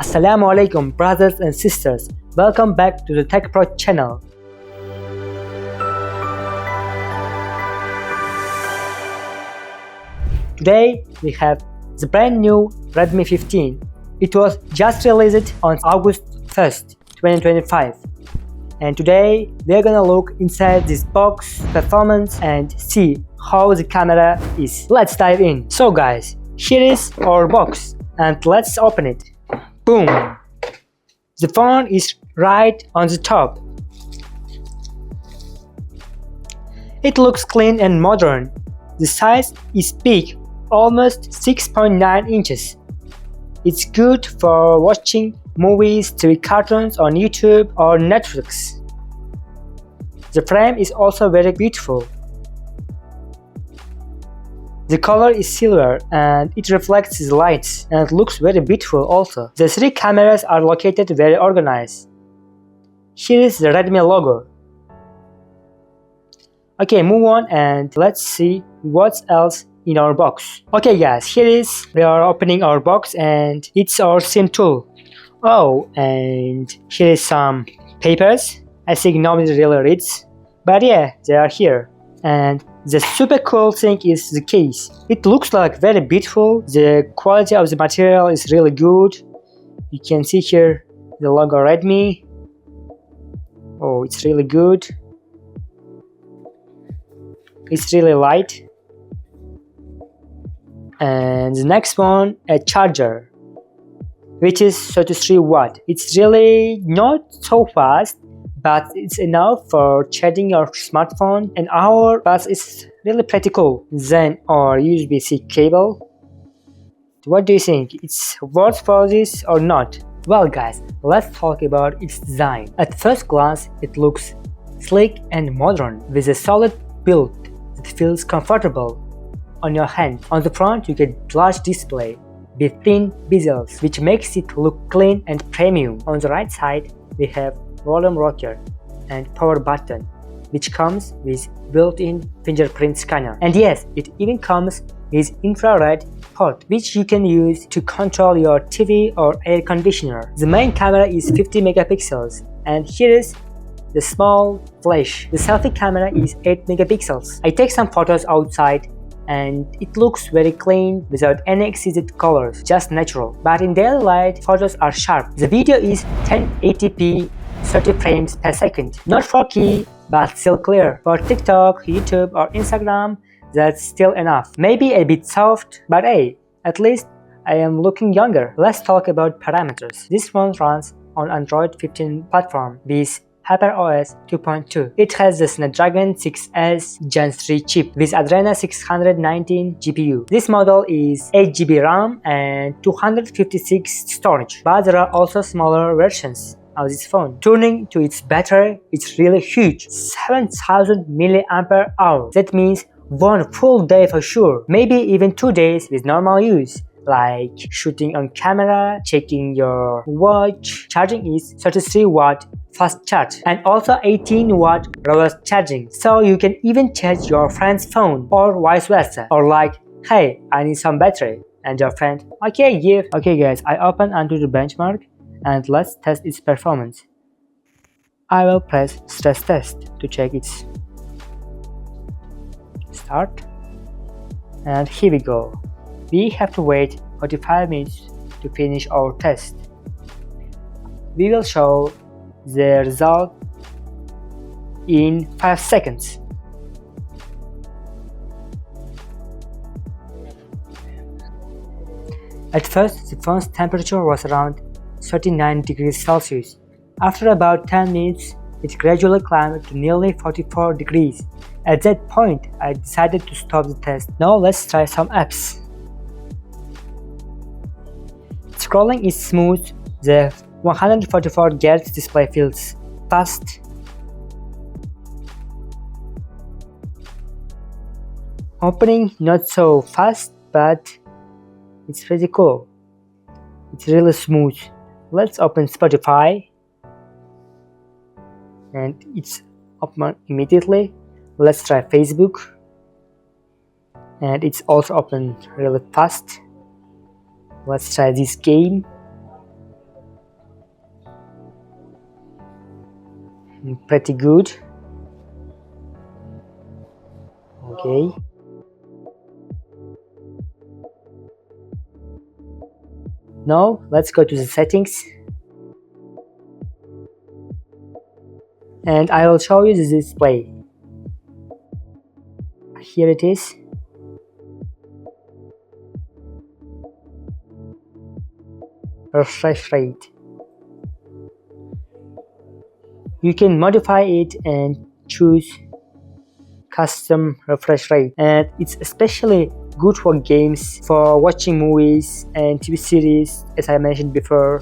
Assalamu alaikum brothers and sisters, welcome back to the TechPro channel. Today we have the brand new Redmi 15. It was just released on August 1st, 2025. And today we are gonna look inside this box, performance, and see how the camera is. Let's dive in. So guys, here is our box and let's open it. Boom! The phone is right on the top. It looks clean and modern. The size is big, almost 6.9 inches. It's good for watching movies, TV cartoons on YouTube or Netflix. The frame is also very beautiful. The color is silver and it reflects the lights and looks very beautiful also. The three cameras are located very organized. Here is the Redmi logo. Okay, move on and let's see what else in our box. Okay guys, we are opening our box and it's our SIM tool. Oh, and here is some papers. I think nobody really reads, but yeah, they are here. And the super cool thing is the case. It looks like very beautiful. The quality of the material is really good. You can see here the logo Redmi. Oh, it's really good. It's really light. And the next one, a charger, which is 33 watt. It's really not so fast, but it's enough for charging your smartphone an hour, but it's really pretty cool. Then our USB-C cable. What do you think? It's worth for this or not? Well guys, let's talk about its design. At first glance, it looks sleek and modern with a solid build that feels comfortable on your hand. On the front, you get large display with thin bezels, which makes it look clean and premium. On the right side, we have volume rocker and power button, which comes with built-in fingerprint scanner. And yes, it even comes with infrared port, which you can use to control your TV or air conditioner. The main camera is 50 megapixels, and here is the small flash. The selfie camera is 8 megapixels. I take some photos outside and it looks very clean without any exceeded colors, just natural. But in daily light, photos are sharp. The video is 1080p 30 frames per second. Not 4K, but still clear. For TikTok, YouTube or Instagram, that's still enough. Maybe a bit soft, but hey, at least I am looking younger. Let's talk about parameters. This phone runs on Android 15 platform with HyperOS 2.2. It has the Snapdragon 6S Gen 3 chip with Adreno 619 GPU. This model is 8GB RAM and 256 storage, but there are also smaller versions of this phone. Turning to its battery, it's really huge, 7000 mAh. That means one full day for sure, maybe even 2 days with normal use, like shooting on camera, checking your watch. Charging is 33 watt fast charge and also 18 watt reverse charging, so you can even charge your friend's phone or vice versa. Or like, hey, I need some battery, and your friend, okay, give. Okay guys, I open onto the benchmark and let's test its performance. I will press stress test to check its start, and here we go. We have to wait 45 minutes to finish our test. We will show the result in 5 seconds. At first, the phone's temperature was around 39 degrees Celsius. After about 10 minutes, it gradually climbed to nearly 44 degrees. At that point, I decided to stop the test. Now let's try some apps. Scrolling is smooth. The 144 Hz display feels fast. Opening not so fast, but it's pretty cool. It's really smooth. Let's open Spotify, and it's open immediately. Let's try Facebook, and it's also open really fast. Let's try this game. Pretty good. Okay. Now let's go to the settings. And I will show you the display. Here it is. Refresh rate. You can modify it and choose custom refresh rate, and it's especially good for games, for watching movies and TV series, as I mentioned before.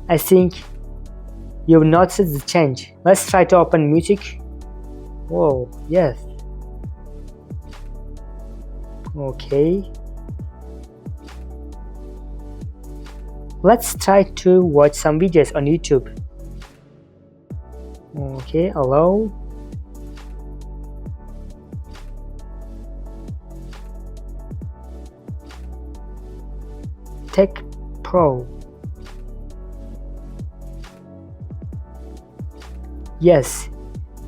I think you've noticed the change. Let's try to open music. Whoa, yes. Okay. Let's try to watch some videos on YouTube. Okay, allow. TechPro. Yes,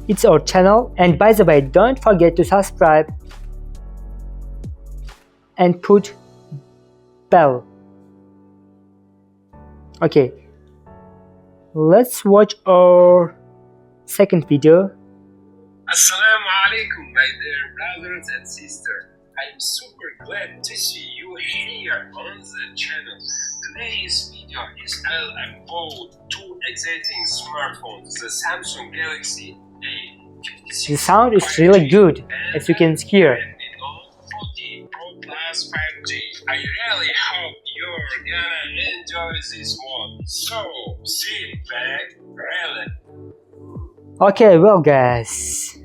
it's our channel, and by the way, don't forget to subscribe and put bell. Okay, let's watch our second video. Assalamu alaikum, my dear brothers and sisters. I'm super glad to see you here on the channel. Today's video is all about two exciting smartphones, the Samsung Galaxy A56. The sound is really good, as you can hear. Redmi Note 40 Pro Plus 5G. I really hope you're gonna enjoy this one. So, sit back, relax. Okay, well guys,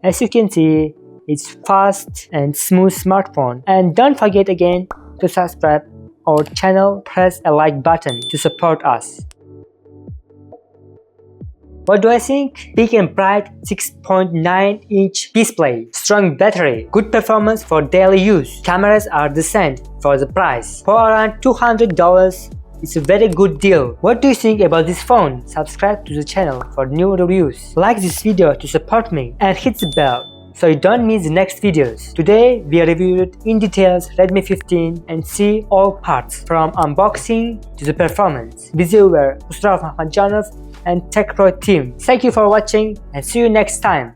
as you can see, it's fast and smooth smartphone. And don't forget again to subscribe our channel, press a like button to support us. What do I think? Big and bright 6.9-inch display, strong battery, good performance for daily use. Cameras are decent for the price. For around $200, it's a very good deal. What do you think about this phone? Subscribe to the channel for new reviews. Like this video to support me and hit the bell so you don't miss the next videos. Today we reviewed in details Redmi 15 and see all parts from unboxing to the performance. With you were Mustafa Mahmadjanov and TechPro team. Thank you for watching and see you next time.